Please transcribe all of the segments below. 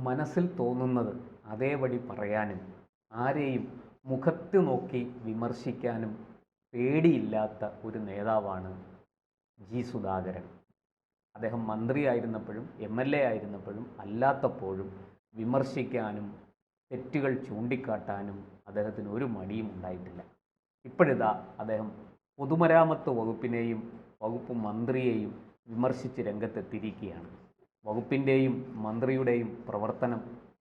മനസ്സിൽ തോന്നുന്നത് അതേപടി പറയാനും ആരെയും മുഖത്ത് നോക്കി വിമർശിക്കാനും പേടിയില്ലാത്ത ഒരു നേതാവാണ് ജി സുധാകരൻ. അദ്ദേഹം മന്ത്രിയായിരുന്നപ്പോഴും MLA ആയിരുന്നപ്പോഴും അല്ലാത്തപ്പോഴും വിമർശിക്കാനും തെറ്റുകൾ ചൂണ്ടിക്കാട്ടാനും അദ്ദേഹത്തിന് ഒരു മടിയും ഉണ്ടായിട്ടില്ല. ഇപ്പോഴിതാ അദ്ദേഹം പൊതുമരാമത്ത് വകുപ്പിനെയും വകുപ്പ് മന്ത്രിയെയും വിമർശിച്ച് രംഗത്തെത്തിയിരിക്കുകയാണ്. വകുപ്പിൻ്റെയും മന്ത്രിയുടെയും പ്രവർത്തനം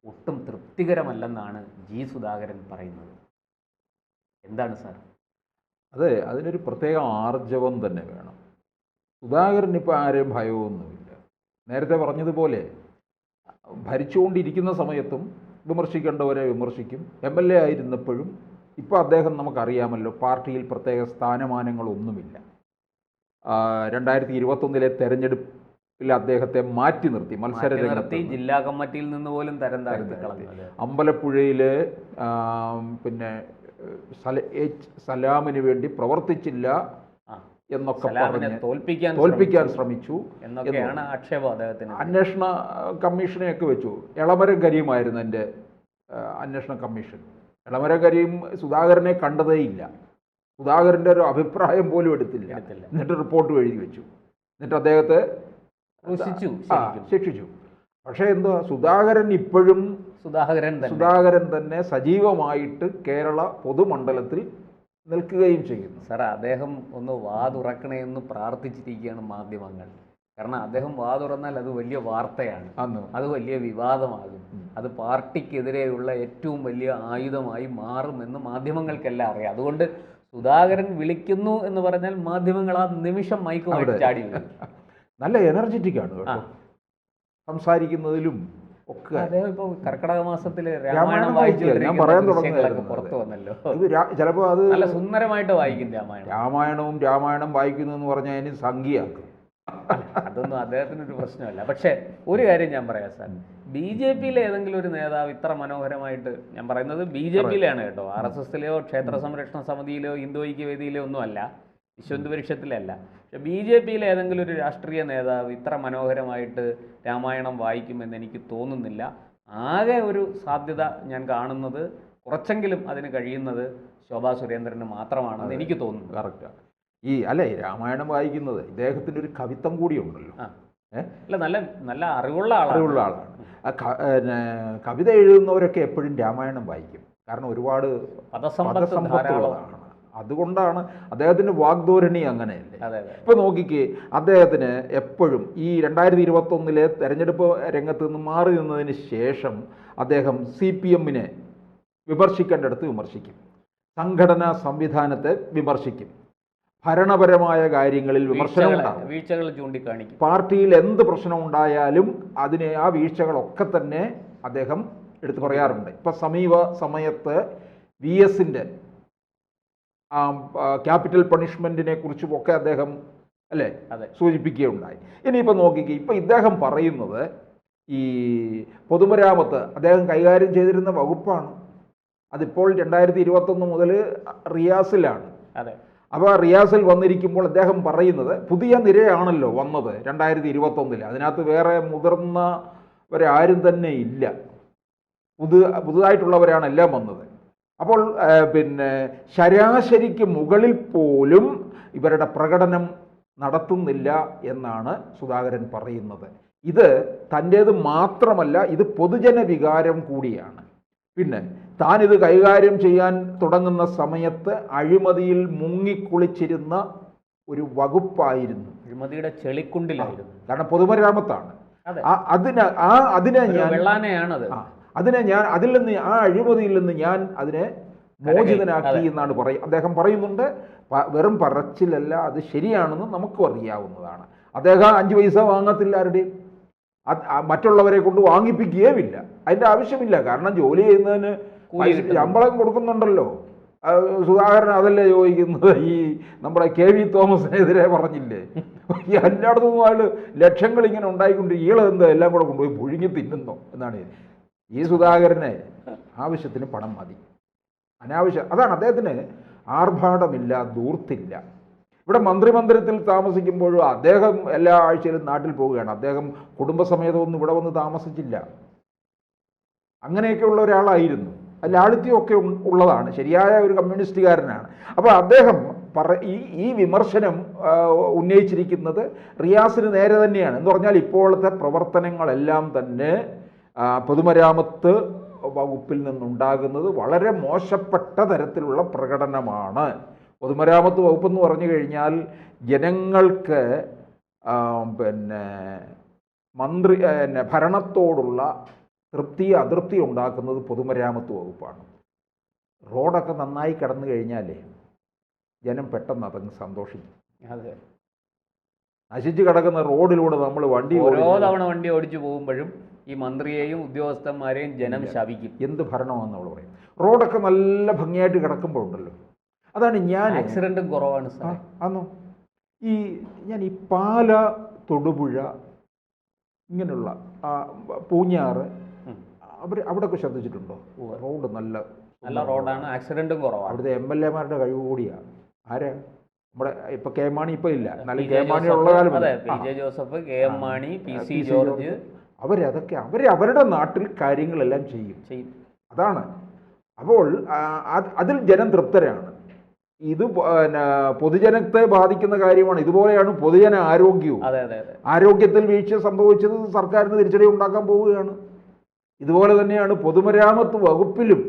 ഒട്ടും തൃപ്തികരമല്ലെന്നാണ് ജി സുധാകരൻ പറയുന്നത്. എന്താണ് സാർ? അതെ, അതിനൊരു പ്രത്യേക ആർജവം തന്നെ വേണം. സുധാകരൻ ഇപ്പോൾ ആരെയും ഭയമൊന്നുമില്ല. നേരത്തെ പറഞ്ഞതുപോലെ ഭരിച്ചുകൊണ്ടിരിക്കുന്ന സമയത്തും വിമർശിക്കേണ്ടവരെ വിമർശിക്കും. MLA ആയിരുന്നപ്പോഴും ഇപ്പോൾ അദ്ദേഹം നമുക്കറിയാമല്ലോ, പാർട്ടിയിൽ പ്രത്യേക സ്ഥാനമാനങ്ങളൊന്നുമില്ല. 2021 തെരഞ്ഞെടുപ്പിൽ അദ്ദേഹത്തെ മാറ്റി നിർത്തി, മത്സരരംഗത്ത് ജില്ലാ കമ്മിറ്റിയിൽ നിന്ന് പോലും തരം താഴ്ത്തി കളഞ്ഞു. അമ്പലപ്പുഴയിൽ പിന്നെ സലാമിന് വേണ്ടി പ്രവർത്തിച്ചില്ല എന്നൊക്കെ പറഞ്ഞ് തോൽപ്പിക്കാൻ ശ്രമിച്ചു എന്നൊക്കെയാണ് ആക്ഷേപം അദ്ദേഹത്തിന്. അന്വേഷണ കമ്മീഷനെയൊക്കെ വെച്ചു. എളമരം കരീമായിരുന്നു എൻ്റെ അന്വേഷണ കമ്മീഷൻ. എളമരം കരീം സുധാകരനെ കണ്ടതേയില്ല, സുധാകരൻ്റെ ഒരു അഭിപ്രായം പോലും എടുത്തില്ല. എന്നിട്ട് റിപ്പോർട്ട് എഴുതി വെച്ചു, എന്നിട്ട് അദ്ദേഹത്തെ ശിക്ഷിച്ചു. പക്ഷേ എന്തുവാ, സുധാകരൻ ഇപ്പോഴും സുധാകരൻ തന്നെ സജീവമായിട്ട് കേരള പൊതുമണ്ഡലത്തിൽ നിൽക്കുകയും ചെയ്യുന്നു. സാർ, അദ്ദേഹം ഒന്ന് വാതുറക്കണേ എന്ന് പ്രാർത്ഥിച്ചിരിക്കുകയാണ് മാധ്യമങ്ങൾ. കാരണം അദ്ദേഹം വാതുറന്നാൽ അത് വലിയ വാർത്തയാണ്, അത് വലിയ വിവാദമാകും, അത് പാർട്ടിക്കെതിരെയുള്ള ഏറ്റവും വലിയ ആയുധമായി മാറുമെന്ന് മാധ്യമങ്ങൾക്കെല്ലാം അറിയാം. അതുകൊണ്ട് സുധാകരൻ വിളിക്കുന്നു എന്ന് പറഞ്ഞാൽ മാധ്യമങ്ങൾ ആ നിമിഷം മൈക്കുമായിട്ട് ചാടി വരും. നല്ല എനർജറ്റിക് ആണ് കേട്ടോ സംസാരിക്കുന്നതിലും ഒക്കെ. അദ്ദേഹം ഇപ്പോൾ കർക്കിടക മാസത്തില് രാമായണം ഞാൻ പറയാൻ തുടങ്ങുന്നത് പുറത്തു വന്നല്ലോ. ചിലപ്പോൾ അത് നല്ല സുന്ദരമായിട്ട് വായിക്കും രാമായണം വായിക്കുന്നു എന്ന് പറഞ്ഞാൽ അതിന് സംഖ്യയാക്കും. അതൊന്നും അദ്ദേഹത്തിനൊരു പ്രശ്നമല്ല. പക്ഷേ ഒരു കാര്യം ഞാൻ പറയാം സാർ, BJPയിലെ ഏതെങ്കിലും ഒരു നേതാവ് ഇത്ര മനോഹരമായിട്ട്, ഞാൻ പറയുന്നത് BJPയിലാണ് കേട്ടോ, RSSലെയോ ക്ഷേത്ര സംരക്ഷണ സമിതിയിലെയോ ഹിന്ദു ഐക്യവേദിയിലെയോ ഒന്നുമല്ല, വിശ്വഹിന്ദു പരിഷത്തിലല്ല, പക്ഷെ BJPയിലെ ഏതെങ്കിലും ഒരു രാഷ്ട്രീയ നേതാവ് ഇത്ര മനോഹരമായിട്ട് രാമായണം വായിക്കുമെന്ന് എനിക്ക് തോന്നുന്നില്ല. ആകെ ഒരു സാധ്യത ഞാൻ കാണുന്നത്, കുറച്ചെങ്കിലും അതിന് കഴിയുന്നത് ശോഭാ സുരേന്ദ്രന് മാത്രമാണെന്ന് എനിക്ക് തോന്നുന്നു. കറക്റ്റാണ്. അല്ലേ, രാമായണം വായിക്കുന്നത് ഇദ്ദേഹത്തിൻ്റെ ഒരു കവിത്വം കൂടിയുണ്ടല്ലോ. അല്ല, നല്ല നല്ല അറിവുള്ള ആളാണ്. കവിത എഴുതുന്നവരൊക്കെ എപ്പോഴും രാമായണം വായിക്കും, കാരണം ഒരുപാട് പദസമ്പത്തുള്ളതാണ്. അതുകൊണ്ടാണ് അദ്ദേഹത്തിൻ്റെ വാഗ്ധോരണി അങ്ങനെയല്ലേ. ഇപ്പോൾ നോക്കിക്കേ, അദ്ദേഹത്തിന് എപ്പോഴും ഈ 2021 തെരഞ്ഞെടുപ്പ് രംഗത്ത് നിന്ന് മാറി നിന്നതിന് ശേഷം അദ്ദേഹം CPMനെ വിമർശിക്കേണ്ടടുത്ത് വിമർശിക്കും, സംഘടനാ സംവിധാനത്തെ വിമർശിക്കും, ഭരണപരമായ കാര്യങ്ങളിൽ വിമർശനമുണ്ടാകും, വീഴ്ചകൾ ചൂണ്ടിക്കാണിക്കും. പാർട്ടിയിൽ എന്ത് പ്രശ്നമുണ്ടായാലും ആ വീഴ്ചകളൊക്കെ തന്നെ അദ്ദേഹം എടുത്തു പറയാറുണ്ട്. ഇപ്പം സമീപ സമയത്ത് VSന്റെ ക്യാപിറ്റൽ പണിഷ്മെൻറ്റിനെ കുറിച്ചുമൊക്കെ അദ്ദേഹം സൂചിപ്പിക്കുകയുണ്ടായി. ഇനിയിപ്പോൾ നോക്കിക്കേ, ഇപ്പം ഇദ്ദേഹം പറയുന്നത് ഈ പൊതുമരാമത്ത് അദ്ദേഹം കൈകാര്യം ചെയ്തിരുന്ന വകുപ്പാണ്. അതിപ്പോൾ 2021 മുതൽ റിയാസിലാണ്. അപ്പോൾ റിയാസിൽ വന്നിരിക്കുമ്പോൾ അദ്ദേഹം പറയുന്നത്, പുതിയ നിരയാണല്ലോ വന്നത് 2021, അതിനകത്ത് വേറെ മുതിർന്നവരാരും തന്നെ ഇല്ല, പുതുതായിട്ടുള്ളവരാണ് എല്ലാം വന്നത്. അപ്പോൾ പിന്നെ ശരാശരിക്ക് മുകളിൽ പോലും ഇവരുടെ പ്രകടനം നടത്തുന്നില്ല എന്നാണ് സുധാകരൻ പറയുന്നത്. ഇത് തൻ്റേത് മാത്രമല്ല, ഇത് പൊതുജന വികാരം കൂടിയാണ്. പിന്നെ താനിത് കൈകാര്യം ചെയ്യാൻ തുടങ്ങുന്ന സമയത്ത് അഴിമതിയിൽ മുങ്ങിക്കുളിച്ചിരുന്ന ഒരു വകുപ്പായിരുന്നു, അഴിമതിയുടെ ചെളിക്കുണ്ടിലായിരുന്നു. കാരണം പൊതുമരാമത്താണ്. ആ അഴിമതിയിൽ നിന്ന് ഞാൻ അതിനെ മോചിതനാക്കി എന്നാണ് അദ്ദേഹം പറയുന്നുണ്ട്. വെറും പറച്ചിലല്ല, അത് ശരിയാണെന്ന് നമുക്കും അറിയാവുന്നതാണ്. അദ്ദേഹം 5 പൈസ വാങ്ങത്തില്ല ആരുടെയും, മറ്റുള്ളവരെ കൊണ്ട് വാങ്ങിപ്പിക്കുകയുമില്ല, അതിൻ്റെ ആവശ്യമില്ല. കാരണം ജോലി ചെയ്യുന്നതിന് ശമ്പളം കൊടുക്കുന്നുണ്ടല്ലോ. സുധാകരൻ അതല്ലേ ചോദിക്കുന്നത്. ഈ നമ്മുടെ KV തോമസിനെതിരെ പറഞ്ഞില്ലേ, ഈ എല്ലായിടത്തുനിന്നും അയാൾ ലക്ഷങ്ങൾ ഇങ്ങനെ ഉണ്ടായിക്കൊണ്ട് ഈളെന്താ എല്ലാം കൂടെ കൊണ്ടുപോയി പുഴുങ്ങി തിന്നുന്നോ എന്നാണ്. ഈ സുധാകരന് ആവശ്യത്തിന് പണം മതി, അനാവശ്യം. അതാണ് അദ്ദേഹത്തിന് ആർഭാടമില്ല, ധൂർത്തില്ല. ഇവിടെ മന്ത്രിമന്ദിരത്തിൽ താമസിക്കുമ്പോഴും അദ്ദേഹം എല്ലാ ആഴ്ചയിലും നാട്ടിൽ പോവുകയാണ്. അദ്ദേഹം കുടുംബസമേതമൊന്നും ഇവിടെ വന്ന് താമസിച്ചില്ല. അങ്ങനെയൊക്കെയുള്ള ഒരാളായിരുന്നു. ലാളിത്യമൊക്കെ ഉള്ളതാണ്, ശരിയായ ഒരു കമ്മ്യൂണിസ്റ്റുകാരനാണ്. അപ്പോൾ അദ്ദേഹം ഈ വിമർശനം ഉന്നയിച്ചിരിക്കുന്നത് റിയാസിന് നേരെ തന്നെയാണ്. എന്ന് പറഞ്ഞാൽ ഇപ്പോഴത്തെ പ്രവർത്തനങ്ങളെല്ലാം തന്നെ പൊതുമരാമത്ത് വകുപ്പിൽ നിന്നുണ്ടാകുന്നത് വളരെ മോശപ്പെട്ട തരത്തിലുള്ള പ്രകടനമാണ്. പൊതുമരാമത്ത് വകുപ്പെന്ന് പറഞ്ഞു കഴിഞ്ഞാൽ ജനങ്ങൾക്ക് ഭരണത്തോടുള്ള തൃപ്തി അതൃപ്തി ഉണ്ടാക്കുന്നത് പൊതുമരാമത്ത് വകുപ്പാണ്. റോഡൊക്കെ നന്നായി കിടന്നു കഴിഞ്ഞാലേ ജനം പെട്ടെന്ന് അതങ്ങ് സന്തോഷിക്കും. അതെ, നശിച്ചു കിടക്കുന്ന റോഡിലൂടെ നമ്മൾ ഓരോ തവണ വണ്ടി ഓടിച്ചു പോകുമ്പോഴും ഈ മന്ത്രിയെയും ഉദ്യോഗസ്ഥന്മാരെയും ജനം ശപിക്കും. എന്ത് ഭരണമാണെന്ന് നമ്മൾ പറയും. റോഡൊക്കെ നല്ല ഭംഗിയായിട്ട് കിടക്കുമ്പോഴുണ്ടല്ലോ, അതാണ് ഞാൻ ആക്സിഡന്റും കുറവാണ് സാർ. ആണോ? ഞാൻ ഈ പാല, തൊടുപുഴ, ഇങ്ങനെയുള്ള പൂഞ്ഞാറ് അവിടെയൊക്കെ ശ്രദ്ധിച്ചിട്ടുണ്ടോ? റോഡ് നല്ല റോഡാണ്, ആക്സിഡന്റും കുറവാണ്. അവിടുത്തെ MLA-മാരുടെ കഴിവ് കൂടിയാണ്. ആരാ? നമ്മുടെ ഇപ്പൊ കെ മാണി ഇപ്പൊ ഇല്ല, എന്നാലും കെ മാണി ഉള്ള കാലം PJ Joseph, KM Mani, PC George, അവരുടെ നാട്ടിൽ കാര്യങ്ങളെല്ലാം ചെയ്യും. അതാണ്. അപ്പോൾ അതിൽ ജനം തൃപ്തരാണ്. ഇത് പൊതുജനത്തെ ബാധിക്കുന്ന കാര്യമാണ്. ഇതുപോലെയാണ് പൊതുജന ആരോഗ്യവും. ആരോഗ്യത്തിൽ വീഴ്ച സംഭവിച്ചത് സർക്കാരിന് തിരിച്ചടി ഉണ്ടാക്കാൻ പോവുകയാണ്. ഇതുപോലെ തന്നെയാണ് പൊതുമരാമത്ത് വകുപ്പിലും.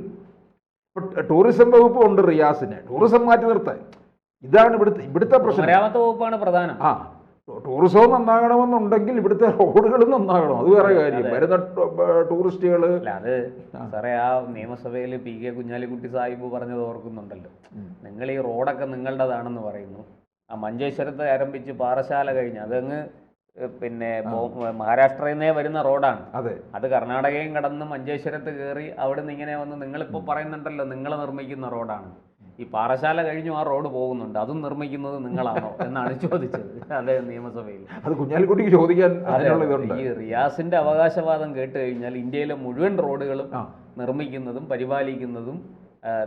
ടൂറിസം വകുപ്പ് ഉണ്ട് റിയാസിന്, ടൂറിസം മാറ്റി നിർത്താൻ. ഇതാണ് ഇവിടുത്തെ പ്രശ്നം. പൊതുമരാമത്ത് വകുപ്പാണ് പ്രധാനം. ടൂറിസവും നന്നാകണമെന്നുണ്ടെങ്കിൽ ഇവിടുത്തെ റോഡുകളും നന്നാകണം. അത് വേറെ കാര്യം. വരുന്ന ടൂറിസ്റ്റുകൾ അത് സാറേ, ആ നിയമസഭയിൽ PK കുഞ്ഞാലിക്കുട്ടി സാഹിബ് പറഞ്ഞത് ഓർക്കുന്നുണ്ടല്ലോ. നിങ്ങൾ ഈ റോഡൊക്കെ നിങ്ങളുടേതാണെന്ന് പറയുന്നു. ആ മഞ്ചേശ്വരത്ത് ആരംഭിച്ച് പാറശാല കഴിഞ്ഞ് അതങ്ങ് മഹാരാഷ്ട്രയിൽ നിന്നേ വരുന്ന റോഡാണ്. അത് കർണാടകയും കടന്ന് മഞ്ചേശ്വരത്ത് കയറി അവിടെ നിന്ന് ഇങ്ങനെ വന്ന് നിങ്ങളിപ്പോൾ പറയുന്നുണ്ടല്ലോ നിങ്ങൾ നിർമ്മിക്കുന്ന റോഡാണ്. ഈ പാറശാല കഴിഞ്ഞു ആ റോഡ് പോകുന്നുണ്ട്, അതും നിർമ്മിക്കുന്നത് നിങ്ങളാണോ എന്നാണ് ചോദിച്ചത്. അതെ, നിയമസഭയിൽ. അത് കുഞ്ഞാലിക്കുട്ടിക്ക് ചോദിക്കാൻ. ഈ റിയാസിന്റെ അവകാശവാദം കേട്ട് കഴിഞ്ഞാൽ ഇന്ത്യയിലെ മുഴുവൻ റോഡുകളും നിർമ്മിക്കുന്നതും പരിപാലിക്കുന്നതും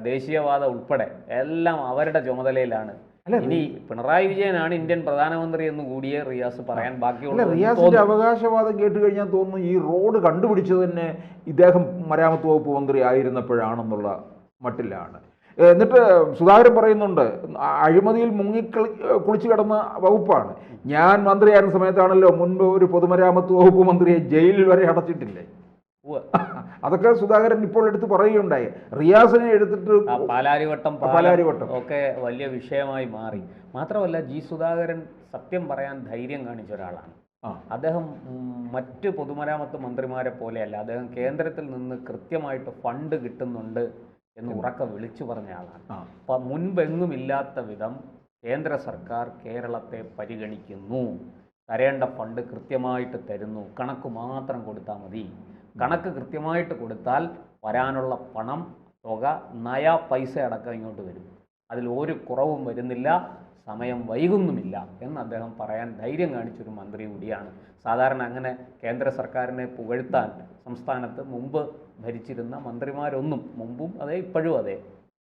ദേശീയവാദം ഉൾപ്പെടെ എല്ലാം അവരുടെ ചുമതലയിലാണ്. ഇനി പിണറായി വിജയനാണ് ഇന്ത്യൻ പ്രധാനമന്ത്രി എന്ന് കൂടിയേ റിയാസ് പറയാൻ ബാക്കിയുള്ള. റിയാസിന്റെ അവകാശവാദം കേട്ട് കഴിഞ്ഞാൽ തോന്നുന്നു ഈ റോഡ് കണ്ടുപിടിച്ചത് തന്നെ ഇദ്ദേഹം മരാമത്ത് വകുപ്പ് മന്ത്രി ആയിരുന്നപ്പോഴാണെന്നുള്ള മട്ടിലാണ്. എന്നിട്ട് സുധാകരൻ പറയുന്നുണ്ട് അഴിമതിയിൽ കുളിച്ചു കിടന്ന വകുപ്പാണ്. ഞാൻ മന്ത്രിയായിരുന്ന സമയത്താണല്ലോ മുൻപ് ഒരു പൊതുമരാമത്ത് വകുപ്പ് മന്ത്രിയെ ജയിലിൽ വരെ അടച്ചിട്ടില്ലേ? അതൊക്കെ സുധാകരൻ ഇപ്പോൾ എടുത്ത് പറയുകയുണ്ടായി. റിയാസിനെ എടുത്തിട്ട് പാലാരിവട്ടം ഒക്കെ വലിയ വിഷയമായി മാറി. മാത്രമല്ല സുധാകരൻ സത്യം പറയാൻ ധൈര്യം കാണിച്ച ഒരാളാണ്. അദ്ദേഹം മറ്റ് പൊതുമരാമത്ത് മന്ത്രിമാരെ പോലെയല്ല. അദ്ദേഹം കേന്ദ്രത്തിൽ നിന്ന് കൃത്യമായിട്ട് ഫണ്ട് കിട്ടുന്നുണ്ട് എന്ന് ഉറക്കെ വിളിച്ചു പറഞ്ഞ ആളാണ്. അപ്പം മുൻപെങ്ങുമില്ലാത്ത വിധം കേന്ദ്ര സർക്കാർ കേരളത്തെ പരിഗണിക്കുന്നു. തരേണ്ട ഫണ്ട് കൃത്യമായിട്ട് തരുന്നു. കണക്ക് മാത്രം കൊടുത്താൽ മതി. കണക്ക് കൃത്യമായിട്ട് കൊടുത്താൽ വരാനുള്ള പണം തുക നയാ പൈസ അടക്കം ഇങ്ങോട്ട് വരും. അതിൽ ഒരു കുറവും വരുന്നില്ല, സമയം വൈകുന്നുമില്ല എന്ന് അദ്ദേഹം പറയാൻ ധൈര്യം കാണിച്ചൊരു മന്ത്രി കൂടിയാണ്. സാധാരണ അങ്ങനെ കേന്ദ്ര സർക്കാരിനെ പുകഴ്ത്താൻ സംസ്ഥാനത്ത് മുമ്പ് ഭരിച്ചിരുന്ന മന്ത്രിമാരൊന്നും, മുമ്പും അതെ ഇപ്പോഴും അതെ,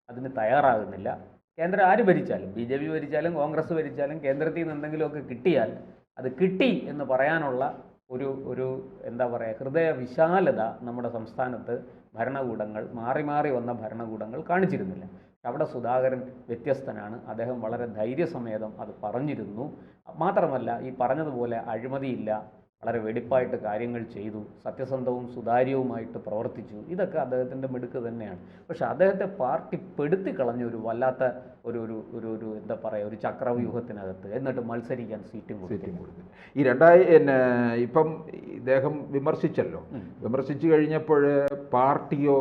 അതിന് തയ്യാറാകുന്നില്ല. കേന്ദ്രം ആര് ഭരിച്ചാലും, BJP ഭരിച്ചാലും കോൺഗ്രസ് ഭരിച്ചാലും കേന്ദ്രത്തിൽ നിന്ന് എന്തെങ്കിലുമൊക്കെ കിട്ടിയാൽ അത് കിട്ടി എന്ന് പറയാനുള്ള ഒരു എന്താ പറയുക, ഹൃദയ വിശാലത നമ്മുടെ സംസ്ഥാനത്ത് ഭരണകൂടങ്ങൾ മാറി മാറി വന്ന ഭരണകൂടങ്ങൾ കാണിച്ചിരുന്നില്ല. അവിടെ സുധാകരൻ വ്യത്യസ്തനാണ്. അദ്ദേഹം വളരെ ധൈര്യസമേതം അത് പറഞ്ഞിരുന്നു. മാത്രമല്ല ഈ പറഞ്ഞതുപോലെ അഴിമതിയില്ല, വളരെ വെടിപ്പായിട്ട് കാര്യങ്ങൾ ചെയ്തു, സത്യസന്ധവും സുതാര്യവുമായിട്ട് പ്രവർത്തിച്ചു. ഇതൊക്കെ അദ്ദേഹത്തിൻ്റെ മിടുക്ക് തന്നെയാണ്. പക്ഷെ അദ്ദേഹത്തെ പാർട്ടി പെടുത്തി കളഞ്ഞ ഒരു വല്ലാത്ത ഒരു എന്താ പറയുക, ഒരു ചക്രവ്യൂഹത്തിനകത്ത്. എന്നിട്ട് മത്സരിക്കാൻ സീറ്റും കൊടുത്തു. ഈ ഇപ്പം ഇദ്ദേഹം വിമർശിച്ചു കഴിഞ്ഞപ്പോൾ പാർട്ടിയോ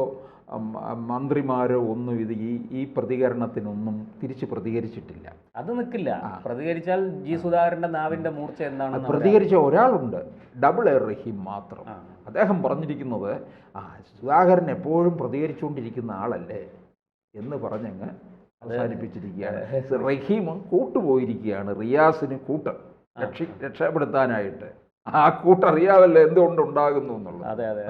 മന്ത്രിമാരോ ഒന്നും ഈ പ്രതികരണത്തിനൊന്നും തിരിച്ച് പ്രതികരിച്ചിട്ടില്ല. അത് നിൽക്കില്ല. പ്രതികരിച്ചാൽ സുധാകരന്റെ നാവിന്റെ മൂർച്ച എന്താണെന്ന് പ്രതികരിച്ച ഒരാളുണ്ട്, റഹീം മാത്രം. അദ്ദേഹം പറഞ്ഞിരിക്കുന്നത് സുധാകരൻ എപ്പോഴും പ്രതികരിച്ചുകൊണ്ടിരിക്കുന്ന ആളല്ലേ എന്ന് പറഞ്ഞങ്ങ് അവസാനിപ്പിച്ചിരിക്കുകയാണ്. റഹീം കൂട്ടുപോയിരിക്കുകയാണ് റിയാസിന് രക്ഷപ്പെടുത്താനായിട്ട്. ആ കൂട്ടറിയാവല്ലോ എന്തുകൊണ്ടുണ്ടാകുന്നു എന്നുള്ളത്. അതെ.